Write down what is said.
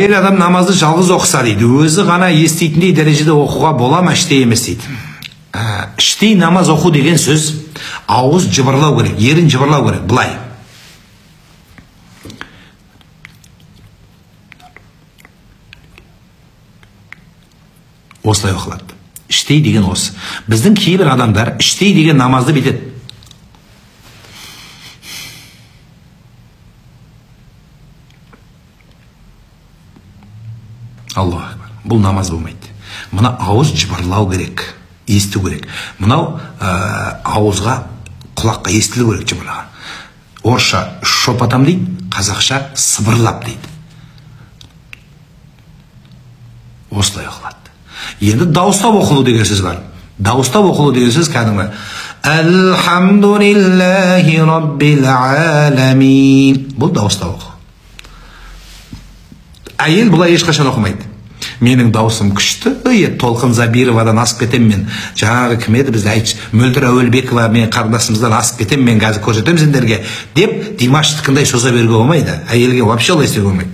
Әйел адам намазды жалғыз оқыса дейді, өзі ғана еститіндей дәрежеде оқуға бола ма, іштей емес дейді. Іштей намаз оқу деген сөз ауыз жыбырлау керек, ерін жыбырлау керек, былай. Осылай оқылады. Іштей деген осы. Біздің кейбір адамдар іштей деген намазды бетеді. Аллаху акбар. Бұл намаз болмайды. Мұна ауыз жыбырлау керек, есту керек. Мынау ауызға, құлаққа естілу керек жыбырлаған. Орысша шопатам дейді, қазақша сыбырлап дейді. Осылай оқылады. Енді дауыстап оқылу деген сөз бар. Дауыстап оқылу деген сөз кәдімгі Алхамдулиллахи раббил аламин. Бұл дауыстап оқу. Әйел бұлай ешқашан оқымайды. Менің даусым күшті, Толқын Забировадан асып кетем мен. Жаңағы кім еді бізді айтшы, Мөлдір Әуелбекова мен қарындасымыздан асып кетем мен, қазір көрсетем сендерге деп Димаштікіндей соза беруге болмайды. Әйелге вообще олай істеуге болмайды.